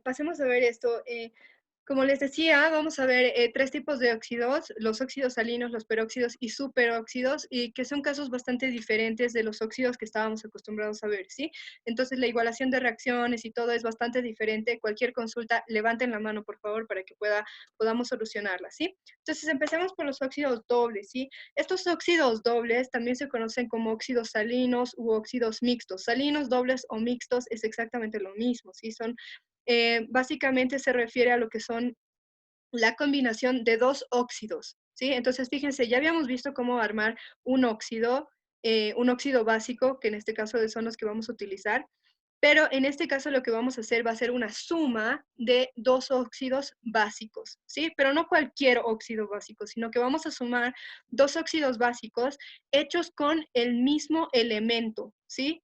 Pasemos a ver esto. Como les decía, vamos a ver tres tipos de óxidos, los óxidos salinos, los peróxidos y superóxidos, y que son casos bastante diferentes de los óxidos que estábamos acostumbrados a ver, ¿sí? Entonces, la igualación de reacciones y todo es bastante diferente. Cualquier consulta, levanten la mano, por favor, para que podamos solucionarla, ¿sí? Entonces, empecemos por los óxidos dobles, ¿sí? Estos óxidos dobles también se conocen como óxidos salinos u óxidos mixtos. Salinos, dobles o mixtos es exactamente lo mismo, ¿sí? Básicamente se refiere a lo que son la combinación de dos óxidos, ¿sí? Entonces, fíjense, ya habíamos visto cómo armar un óxido básico, que en este caso son los que vamos a utilizar, pero en este caso lo que vamos a hacer va a ser una suma de dos óxidos básicos, ¿sí? Pero no cualquier óxido básico, sino que vamos a sumar dos óxidos básicos hechos con el mismo elemento, ¿sí?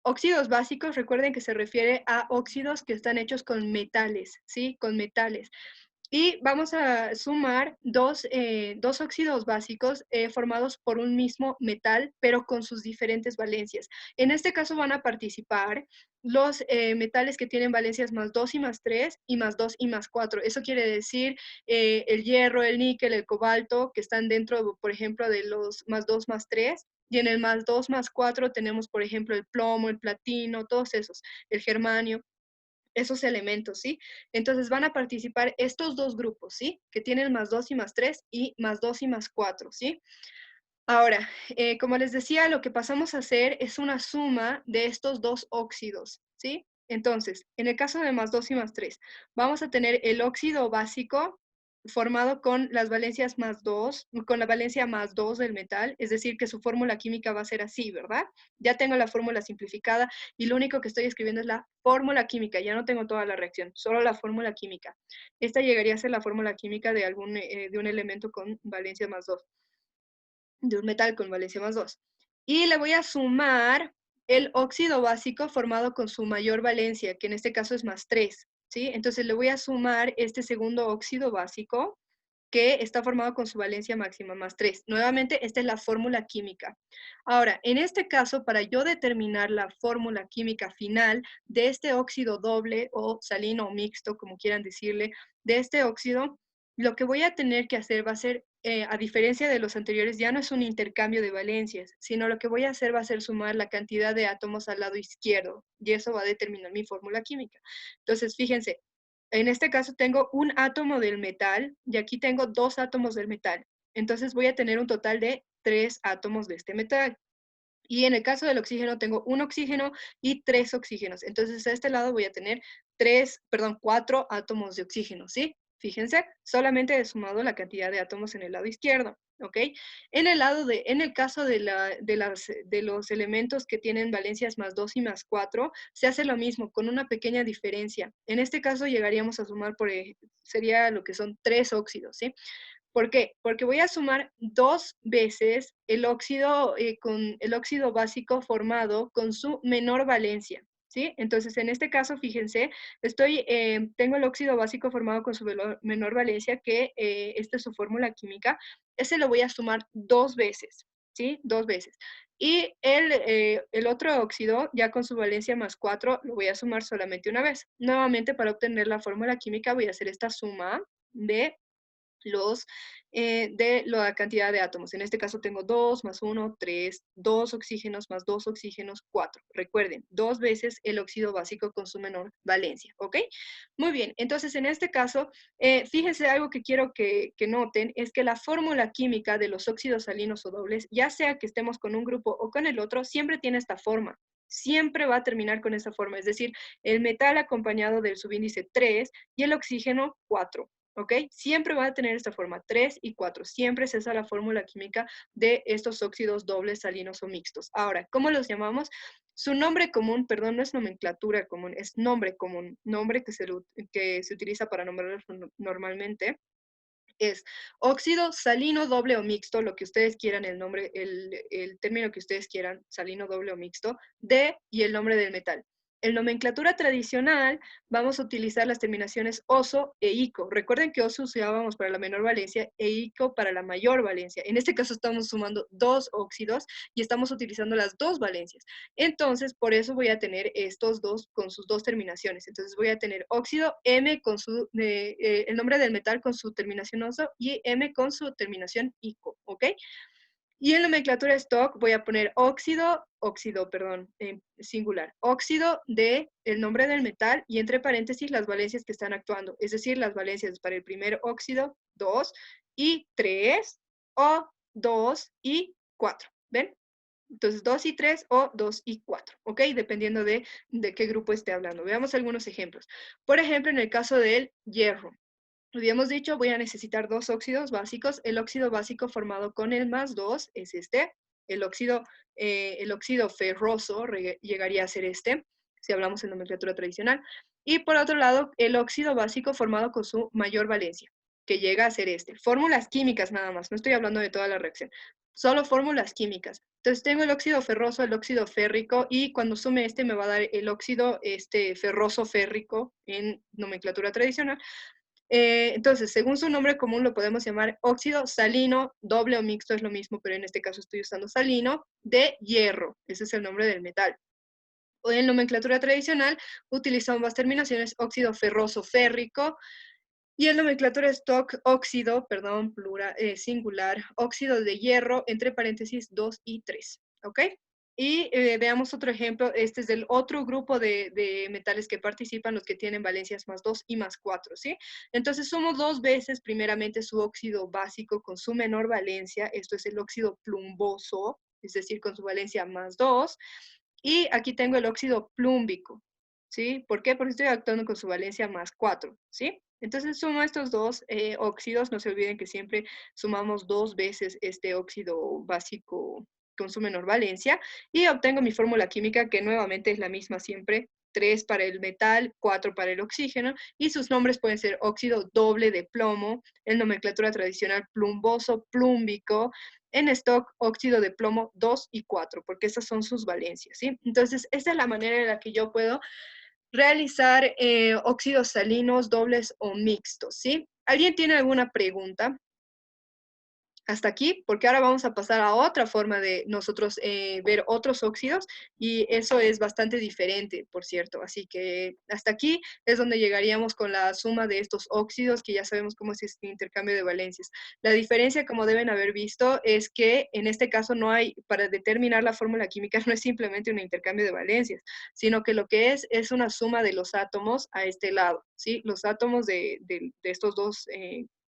Óxidos básicos, recuerden que se refiere a óxidos que están hechos con metales, ¿sí? Con metales. Y vamos a sumar dos óxidos básicos formados por un mismo metal, pero con sus diferentes valencias. En este caso van a participar los metales que tienen valencias más 2 y más 3 y más 2 y más 4. Eso quiere decir el hierro, el níquel, el cobalto, que están dentro, por ejemplo, de los más 2 más 3. Y en el más 2 más 4 tenemos, por ejemplo, el plomo, el platino, todos esos, el germanio, esos elementos, ¿sí? Entonces van a participar estos dos grupos, ¿sí? Que tienen más 2 y más 3 y más 2 y más 4, ¿sí? Ahora, como les decía, lo que pasamos a hacer es una suma de estos dos óxidos, ¿sí? Entonces, en el caso de más 2 y más 3, vamos a tener el óxido básico formado con las valencias más 2, con la valencia más 2 del metal, es decir, que su fórmula química va a ser así, ¿verdad? Ya tengo la fórmula simplificada y lo único que estoy escribiendo es la fórmula química, ya no tengo toda la reacción, solo la fórmula química. Esta llegaría a ser la fórmula química de un elemento con valencia más 2, de un metal con valencia más 2. Y le voy a sumar el óxido básico formado con su mayor valencia, que en este caso es más 3, ¿sí? Entonces le voy a sumar este segundo óxido básico que está formado con su valencia máxima más 3. Nuevamente, esta es la fórmula química. Ahora, en este caso, para yo determinar la fórmula química final de este óxido doble o salino o mixto, como quieran decirle, de este óxido, lo que voy a tener que hacer va a ser, a diferencia de los anteriores, ya no es un intercambio de valencias, sino lo que voy a hacer va a ser sumar la cantidad de átomos al lado izquierdo, y eso va a determinar mi fórmula química. Entonces, fíjense, en este caso tengo un átomo del metal y aquí tengo dos átomos del metal. Entonces voy a tener un total de 3 átomos de este metal. Y en el caso del oxígeno tengo un oxígeno y 3 oxígenos. Entonces a este lado voy a tener 4 átomos de oxígeno, ¿sí? Fíjense, solamente he sumado la cantidad de átomos en el lado izquierdo, ¿ok? En el caso de los elementos que tienen valencias más 2 y más 4, se hace lo mismo, con una pequeña diferencia. En este caso llegaríamos a sumar, sería lo que son 3 óxidos, ¿sí? ¿Por qué? Porque voy a sumar 2 veces con el óxido básico formado con su menor valencia, ¿sí? Entonces, en este caso, fíjense, tengo el óxido básico formado con su menor valencia, que esta es su fórmula química. Ese lo voy a sumar 2 veces, ¿sí? 2 veces. Y el otro óxido, ya con su valencia más 4, lo voy a sumar solamente una vez. Nuevamente, para obtener la fórmula química, voy a hacer esta suma de de la cantidad de átomos. En este caso tengo 2 más 1, 3, 2 oxígenos más 2 oxígenos, 4. Recuerden, 2 veces el óxido básico con su menor valencia, ¿ok? Muy bien, entonces en este caso, fíjense algo que quiero que noten, es que la fórmula química de los óxidos salinos o dobles, ya sea que estemos con un grupo o con el otro, siempre tiene esta forma. Siempre va a terminar con esta forma, es decir, el metal acompañado del subíndice 3 y el oxígeno 4. ¿Ok? Siempre va a tener esta forma, 3 y 4. Siempre es esa la fórmula química de estos óxidos dobles, salinos o mixtos. Ahora, ¿cómo los llamamos? Su nombre común, perdón, no es nomenclatura común, es nombre común, nombre que se utiliza para nombrarlos normalmente. Es óxido salino doble o mixto, lo que ustedes quieran, el término que ustedes quieran, salino doble o mixto, de y el nombre del metal. En nomenclatura tradicional vamos a utilizar las terminaciones oso e ico. Recuerden que oso usábamos para la menor valencia e ico para la mayor valencia. En este caso estamos sumando dos óxidos y estamos utilizando las dos valencias. Entonces, por eso voy a tener estos dos con sus dos terminaciones. Entonces voy a tener óxido M con el nombre del metal con su terminación oso y M con su terminación ico, ¿ok? Y en nomenclatura stock voy a poner singular, óxido de el nombre del metal y entre paréntesis las valencias que están actuando, es decir, las valencias para el primer óxido, 2 y 3, o 2 y 4, ¿ven? Entonces 2 y 3 o 2 y 4, ¿ok? Dependiendo de qué grupo esté hablando. Veamos algunos ejemplos. Por ejemplo, en el caso del hierro. Habíamos dicho, voy a necesitar dos óxidos básicos. El óxido básico formado con el más 2 es este. El óxido ferroso llegaría a ser este, si hablamos en nomenclatura tradicional. Y por otro lado, el óxido básico formado con su mayor valencia, que llega a ser este. Fórmulas químicas nada más, no estoy hablando de toda la reacción. Solo fórmulas químicas. Entonces tengo el óxido ferroso, el óxido férrico, y cuando sume este me va a dar el óxido ferroso férrico en nomenclatura tradicional. Entonces, según su nombre común, lo podemos llamar óxido salino, doble o mixto es lo mismo, pero en este caso estoy usando salino, de hierro. Ese es el nombre del metal. O en nomenclatura tradicional, utilizamos ambas terminaciones, óxido ferroso férrico, y en nomenclatura stock, óxido, perdón, plural, singular, óxido de hierro, entre paréntesis 2 y 3. ¿Ok? Y veamos otro ejemplo. Este es del otro grupo de metales que participan, los que tienen valencias más 2 y más 4, ¿sí? Entonces sumo dos veces, primeramente, su óxido básico con su menor valencia. Esto es el óxido plumboso, es decir, con su valencia más 2. Y aquí tengo el óxido plúmbico, ¿sí? ¿Por qué? Porque estoy actuando con su valencia más 4, ¿sí? Entonces sumo estos dos óxidos. No se olviden que siempre sumamos dos veces este óxido básico con su menor valencia y obtengo mi fórmula química, que nuevamente es la misma siempre: 3 para el metal, 4 para el oxígeno, y sus nombres pueden ser óxido doble de plomo, en nomenclatura tradicional plumboso, plúmbico, en stock óxido de plomo 2 y 4, porque esas son sus valencias, ¿sí? Entonces, esta es la manera en la que yo puedo realizar óxidos salinos dobles o mixtos, ¿sí? ¿Alguien tiene alguna pregunta hasta aquí? Porque ahora vamos a pasar a otra forma de nosotros ver otros óxidos, y eso es bastante diferente, por cierto. Así que hasta aquí es donde llegaríamos con la suma de estos óxidos, que ya sabemos cómo es este intercambio de valencias. La diferencia, como deben haber visto, es que en este caso no hay, para determinar la fórmula química, no es simplemente un intercambio de valencias, sino que lo que es una suma de los átomos a este lado, ¿sí? Los átomos de estos dos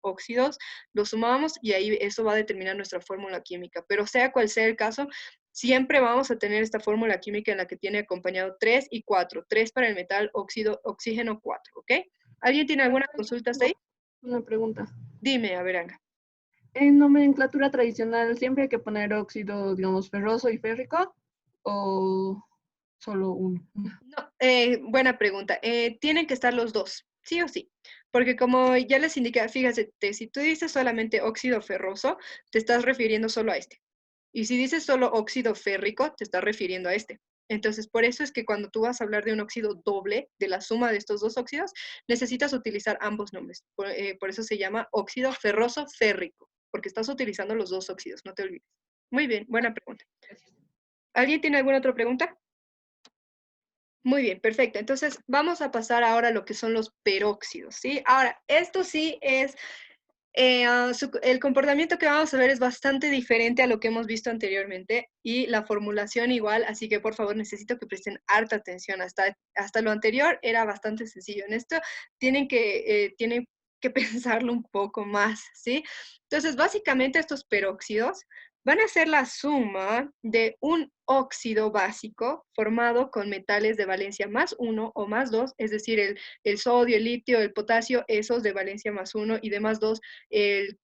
óxidos lo sumamos y ahí eso va a determinar nuestra fórmula química. Pero sea cual sea el caso, siempre vamos a tener esta fórmula química en la que tiene acompañado 3 y 4. 3 para el metal, oxígeno 4, ¿ok? ¿Alguien tiene alguna consulta hasta ahí? Una pregunta. Dime, a ver, Anga. En nomenclatura tradicional, ¿siempre hay que poner óxido, digamos, ferroso y férrico? ¿O solo uno? No, buena pregunta. Tienen que estar los dos, sí o sí. Porque como ya les indiqué, fíjate, si tú dices solamente óxido ferroso, te estás refiriendo solo a este. Y si dices solo óxido férrico, te estás refiriendo a este. Entonces, por eso es que cuando tú vas a hablar de un óxido doble, de la suma de estos dos óxidos, necesitas utilizar ambos nombres. Por eso se llama óxido ferroso férrico, porque estás utilizando los dos óxidos, no te olvides. Muy bien, buena pregunta. ¿Alguien tiene alguna otra pregunta? Muy bien, perfecto. Entonces, vamos a pasar ahora a lo que son los peróxidos, ¿sí? Ahora, esto sí es, el comportamiento que vamos a ver es bastante diferente a lo que hemos visto anteriormente, y la formulación igual, así que por favor necesito que presten harta atención. Hasta lo anterior era bastante sencillo. En esto tienen que pensarlo un poco más, ¿sí? Entonces, básicamente estos peróxidos van a ser la suma de un óxido básico formado con metales de valencia más 1 o más 2, es decir, el sodio, el litio, el potasio, esos de valencia más 1 y de más 2, el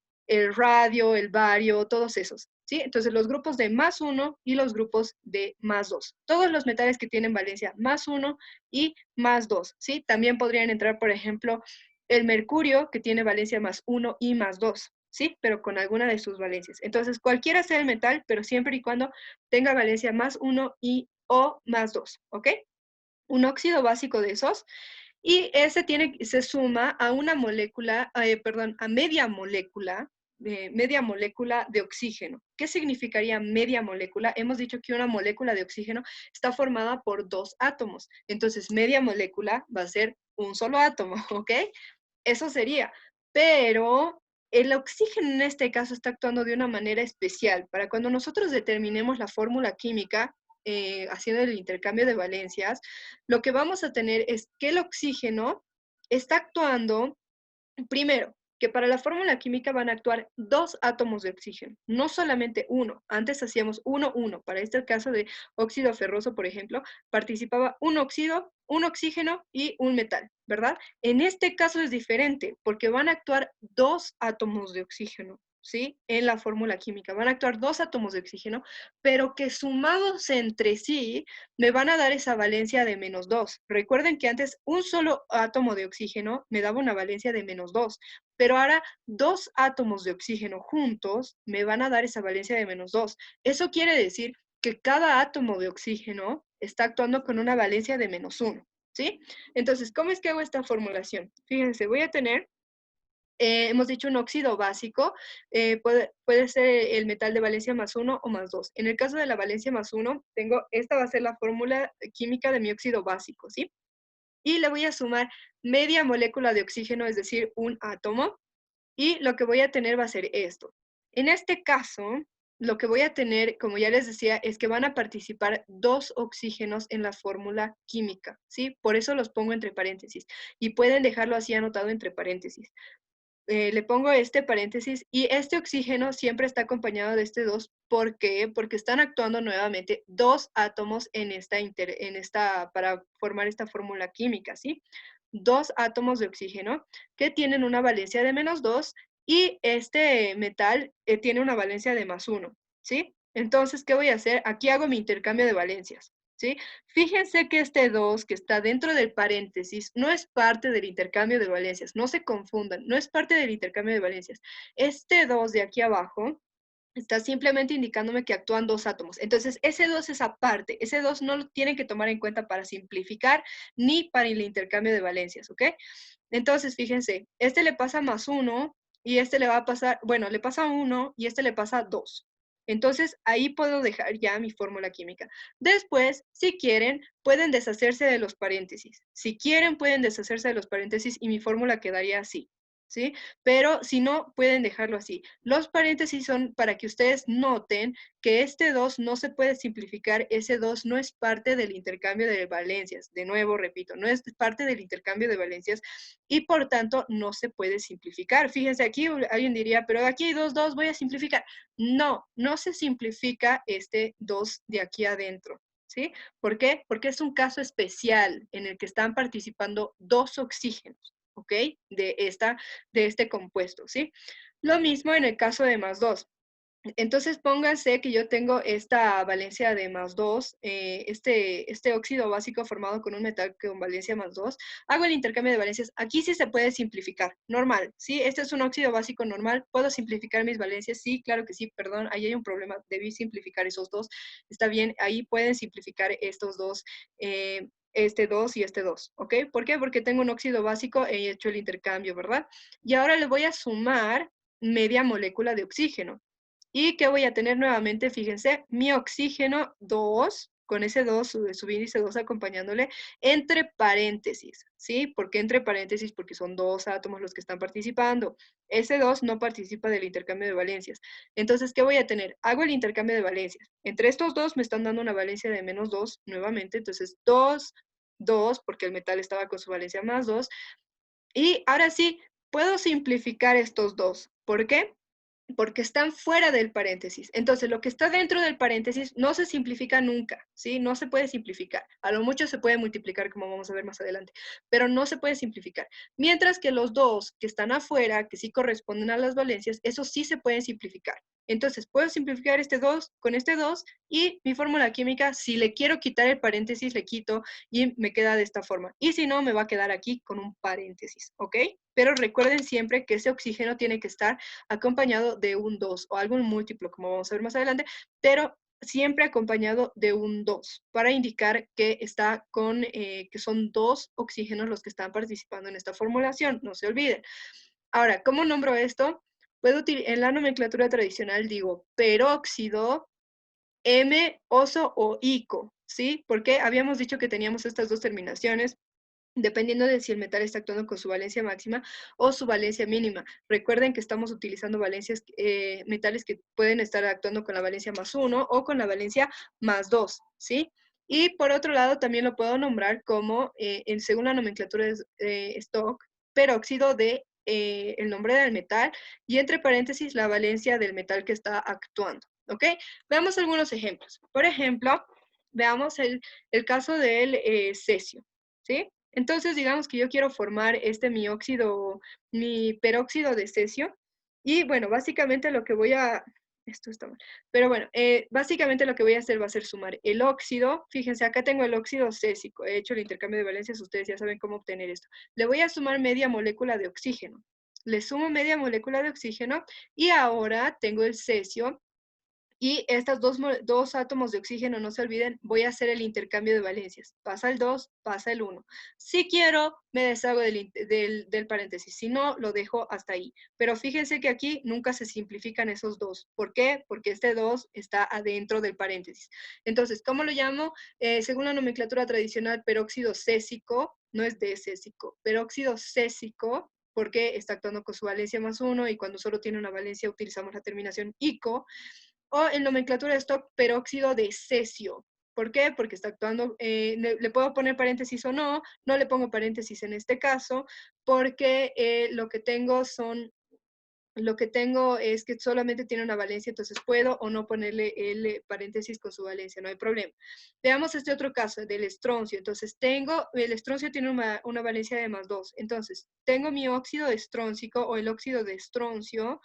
radio, el bario, todos esos, ¿sí? Entonces, los grupos de más 1 y los grupos de más 2. Todos los metales que tienen valencia más 1 y más 2, ¿sí? También podrían entrar, por ejemplo, el mercurio, que tiene valencia más 1 y más 2. ¿Sí? Pero con alguna de sus valencias. Entonces, cualquiera sea el metal, pero siempre y cuando tenga valencia más 1 y o más 2, ¿ok? un óxido básico de esos, y ese se suma a una molécula, perdón, a media molécula de oxígeno. ¿Qué significaría media molécula? Hemos dicho que una molécula de oxígeno está formada por dos átomos. Entonces, media molécula va a ser un solo átomo, ¿ok? Eso sería. Pero el oxígeno en este caso está actuando de una manera especial. Para cuando nosotros determinemos la fórmula química, haciendo el intercambio de valencias, lo que vamos a tener es que el oxígeno está actuando. Primero, que para la fórmula química van a actuar dos átomos de oxígeno, no solamente uno. Antes hacíamos uno, uno. Para este caso de óxido ferroso, por ejemplo, participaba un óxido, un oxígeno y un metal, ¿verdad? En este caso es diferente, porque van a actuar dos átomos de oxígeno, ¿sí? En la fórmula química. Van a actuar dos átomos de oxígeno, pero que sumados entre sí me van a dar esa valencia de -2. Recuerden que antes un solo átomo de oxígeno me daba una valencia de -2, pero ahora dos átomos de oxígeno juntos me van a dar esa valencia de -2. Eso quiere decir que cada átomo de oxígeno está actuando con una valencia de -1, ¿sí? Entonces, ¿cómo es que hago esta formulación? Fíjense, voy a tener hemos dicho un óxido básico, puede ser el metal de valencia +1 o +2. En el caso de la valencia +1, esta va a ser la fórmula química de mi óxido básico, ¿sí? Y le voy a sumar media molécula de oxígeno, es decir, un átomo, y lo que voy a tener va a ser esto. En este caso, lo que voy a tener, como ya les decía, es que van a participar dos oxígenos en la fórmula química, ¿sí? Por eso los pongo entre paréntesis, y pueden dejarlo así anotado entre paréntesis. Le pongo este paréntesis y este oxígeno siempre está acompañado de este 2. ¿Por qué? Porque están actuando nuevamente dos átomos para formar esta fórmula química, ¿sí? Dos átomos de oxígeno que tienen una valencia de -2 y este metal tiene una valencia de +1, ¿sí? Entonces, ¿qué voy a hacer? Aquí hago mi intercambio de valencias, ¿sí? Fíjense que este 2 que está dentro del paréntesis no es parte del intercambio de valencias, no se confundan, no es parte del intercambio de valencias. Este 2 de aquí abajo está simplemente indicándome que actúan dos átomos. Entonces, ese 2 es aparte, ese 2 no lo tienen que tomar en cuenta para simplificar ni para el intercambio de valencias, ¿ok? Entonces, fíjense, este le pasa +1 y este le va a pasar, bueno, le pasa 1 y este le pasa 2. Entonces, ahí puedo dejar ya mi fórmula química. Después, si quieren, pueden deshacerse de los paréntesis. Si quieren, pueden deshacerse de los paréntesis y mi fórmula quedaría así, ¿sí? Pero si no, pueden dejarlo así. Los paréntesis son para que ustedes noten que este 2 no se puede simplificar, ese 2 no es parte del intercambio de valencias. De nuevo, repito, no es parte del intercambio de valencias y por tanto no se puede simplificar. Fíjense, aquí alguien diría, pero aquí hay dos, voy a simplificar. No, no se simplifica este 2 de aquí adentro, ¿sí? ¿Por qué? Porque es un caso especial en el que están participando dos oxígenos, ¿ok? De este compuesto, ¿sí? Lo mismo en el caso de +2. Entonces pónganse que yo tengo esta valencia de +2, este óxido básico formado con un metal con valencia +2. Hago el intercambio de valencias. Aquí sí se puede simplificar, normal, ¿sí? Este es un óxido básico normal. ¿Puedo simplificar mis valencias? Sí, claro que sí, perdón, ahí hay un problema. Debí simplificar esos dos. Está bien, ahí pueden simplificar estos dos, este 2 y este 2, ¿ok? ¿Por qué? Porque tengo un óxido básico, he hecho el intercambio, ¿verdad? Y ahora le voy a sumar media molécula de oxígeno. ¿Y qué voy a tener nuevamente? Fíjense, mi oxígeno 2, con ese 2, su índice 2 acompañándole, entre paréntesis, ¿sí? ¿Por qué entre paréntesis? Porque son dos átomos los que están participando. Ese 2 no participa del intercambio de valencias. Entonces, ¿qué voy a tener? Hago el intercambio de valencias. Entre estos dos me están dando una valencia de -2 nuevamente. Entonces, 2, 2, porque el metal estaba con su valencia +2. Y ahora sí, puedo simplificar estos dos. ¿Por qué? Porque están fuera del paréntesis. Entonces, lo que está dentro del paréntesis no se simplifica nunca, ¿sí? No se puede simplificar. A lo mucho se puede multiplicar, como vamos a ver más adelante, pero no se puede simplificar. Mientras que los dos que están afuera, que sí corresponden a las valencias, esos sí se pueden simplificar. Entonces, puedo simplificar este 2 con este 2 y mi fórmula química, si le quiero quitar el paréntesis, le quito y me queda de esta forma. Y si no, me va a quedar aquí con un paréntesis, ¿ok? Pero recuerden siempre que ese oxígeno tiene que estar acompañado de un 2 o algún múltiplo, como vamos a ver más adelante, pero siempre acompañado de un 2, para indicar que está con, que son 2 oxígenos los que están participando en esta formulación, no se olviden. Ahora, ¿cómo nombro esto? En la nomenclatura tradicional digo peróxido, M, oso o ico, ¿sí? Porque habíamos dicho que teníamos estas dos terminaciones dependiendo de si el metal está actuando con su valencia máxima o su valencia mínima. Recuerden que estamos utilizando valencias, metales que pueden estar actuando con la valencia +1 o con la valencia +2, ¿sí? Y por otro lado, también lo puedo nombrar como, según la nomenclatura de Stock, peróxido de el nombre del metal y entre paréntesis la valencia del metal que está actuando, ¿ok? Veamos algunos ejemplos. Por ejemplo, veamos el caso del cesio, ¿sí? Entonces, digamos que yo quiero formar mi peróxido de cesio. Y bueno, básicamente lo que voy a... Esto está mal. Pero bueno, básicamente lo que voy a hacer va a ser sumar el óxido. Fíjense, acá tengo el óxido césico. He hecho el intercambio de valencias, ustedes ya saben cómo obtener esto. Le voy a sumar media molécula de oxígeno. Le sumo media molécula de oxígeno y ahora tengo el cesio y estas dos átomos de oxígeno, no se olviden, voy a hacer el intercambio de valencias. Pasa el 2, pasa el 1. Si quiero, me deshago del paréntesis. Si no, lo dejo hasta ahí. Pero fíjense que aquí nunca se simplifican esos dos. ¿Por qué? Porque este 2 está adentro del paréntesis. Entonces, ¿cómo lo llamo? Según la nomenclatura tradicional, peróxido césico, no es césico, peróxido césico, porque está actuando con su valencia +1 y cuando solo tiene una valencia utilizamos la terminación ico, o en nomenclatura de stock, peróxido de cesio. ¿Por qué? Porque está actuando, le puedo poner paréntesis o no, no le pongo paréntesis en este caso, porque lo que tengo es que solamente tiene una valencia, entonces puedo o no ponerle el paréntesis con su valencia, no hay problema. Veamos este otro caso del estroncio. Entonces el estroncio tiene una valencia de +2. Entonces, tengo mi óxido estróncico o el óxido de estroncio,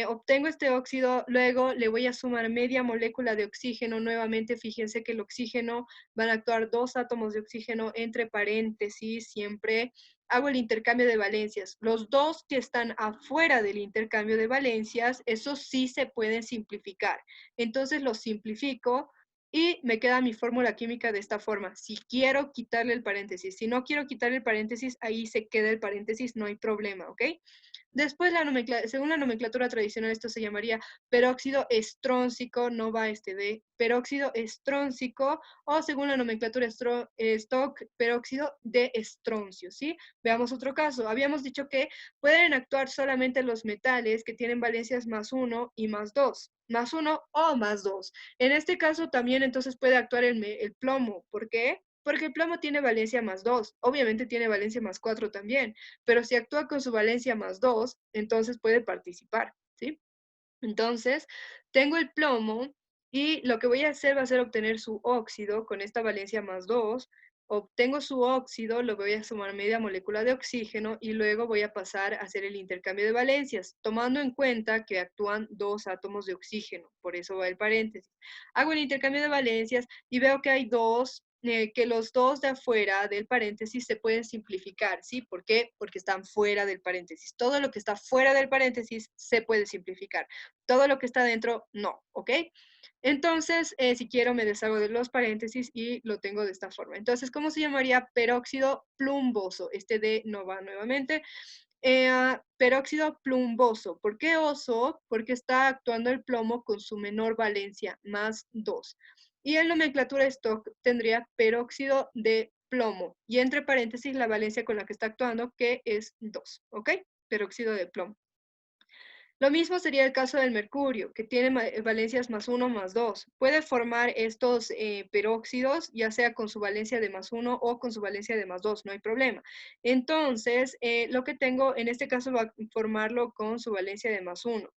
obtengo este óxido, luego le voy a sumar media molécula de oxígeno. Nuevamente, fíjense que el oxígeno van a actuar dos átomos de oxígeno entre paréntesis, siempre hago el intercambio de valencias. Los dos que están afuera del intercambio de valencias, esos sí se pueden simplificar. Entonces los simplifico y me queda mi fórmula química de esta forma. Si quiero quitarle el paréntesis, si no quiero quitarle el paréntesis, ahí se queda el paréntesis, no hay problema, ¿ok? Después, según la nomenclatura tradicional, esto se llamaría peróxido estróncico, no va de peróxido estróncico, o según la nomenclatura stock, peróxido de estroncio, ¿sí? Veamos otro caso. Habíamos dicho que pueden actuar solamente los metales que tienen valencias +1 y +2, +1 o +2. En este caso también entonces puede actuar el plomo. ¿Por qué? Porque el plomo tiene valencia +2, obviamente tiene valencia +4 también, pero si actúa con su valencia +2, entonces puede participar, ¿sí? Entonces, tengo el plomo y lo que voy a hacer va a ser obtener su óxido con esta valencia +2. Obtengo su óxido, lo voy a sumar media molécula de oxígeno y luego voy a pasar a hacer el intercambio de valencias, tomando en cuenta que actúan dos átomos de oxígeno, por eso va el paréntesis. Hago el intercambio de valencias y veo que hay que los dos de afuera del paréntesis se pueden simplificar, ¿sí? ¿Por qué? Porque están fuera del paréntesis. Todo lo que está fuera del paréntesis se puede simplificar. Todo lo que está dentro, no, ¿ok? Entonces, si quiero, me deshago de los paréntesis y lo tengo de esta forma. Entonces, ¿cómo se llamaría? Peróxido plumboso. Este D no va nuevamente. Peróxido plumboso. ¿Por qué oso? Porque está actuando el plomo con su menor valencia, +2. Y en nomenclatura stock tendría peróxido de plomo. Y entre paréntesis la valencia con la que está actuando, que es 2. ¿Ok? Peróxido de plomo. Lo mismo sería el caso del mercurio, que tiene valencias +1, +2. Puede formar estos peróxidos, ya sea con su valencia de +1 o con su valencia de +2, no hay problema. Entonces, lo que tengo en este caso va a formarlo con su valencia de +1.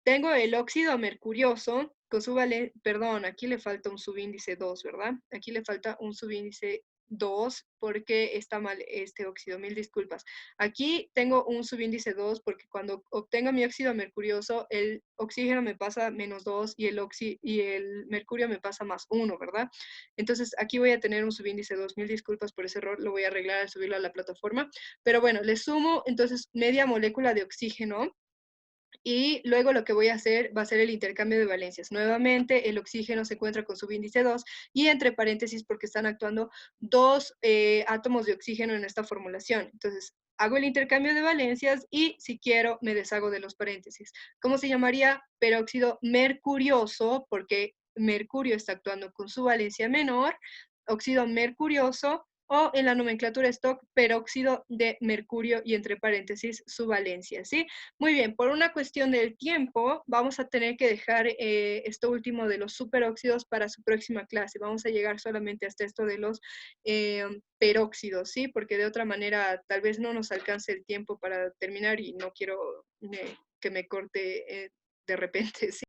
Tengo el óxido mercurioso con su valencia, perdón, aquí le falta un subíndice 2, ¿verdad? Aquí le falta un subíndice 2 porque está mal este óxido, mil disculpas. Aquí tengo un subíndice 2 porque cuando obtengo mi óxido mercurioso, el oxígeno me pasa -2 y el mercurio me pasa +1, ¿verdad? Entonces aquí voy a tener un subíndice 2, mil disculpas por ese error, lo voy a arreglar al subirlo a la plataforma. Pero bueno, le sumo entonces media molécula de oxígeno Y luego lo que voy a hacer va a ser el intercambio de valencias. Nuevamente, el oxígeno se encuentra con subíndice 2 y entre paréntesis porque están actuando dos átomos de oxígeno en esta formulación. Entonces, hago el intercambio de valencias y si quiero me deshago de los paréntesis. ¿Cómo se llamaría? Peróxido mercurioso porque mercurio está actuando con su valencia menor, óxido mercurioso o en la nomenclatura stock peróxido de mercurio y entre paréntesis su valencia, ¿sí? Muy bien, por una cuestión del tiempo, vamos a tener que dejar esto último de los superóxidos para su próxima clase. Vamos a llegar solamente hasta esto de los peróxidos, ¿sí? Porque de otra manera tal vez no nos alcance el tiempo para terminar y no quiero que me corte de repente, ¿sí?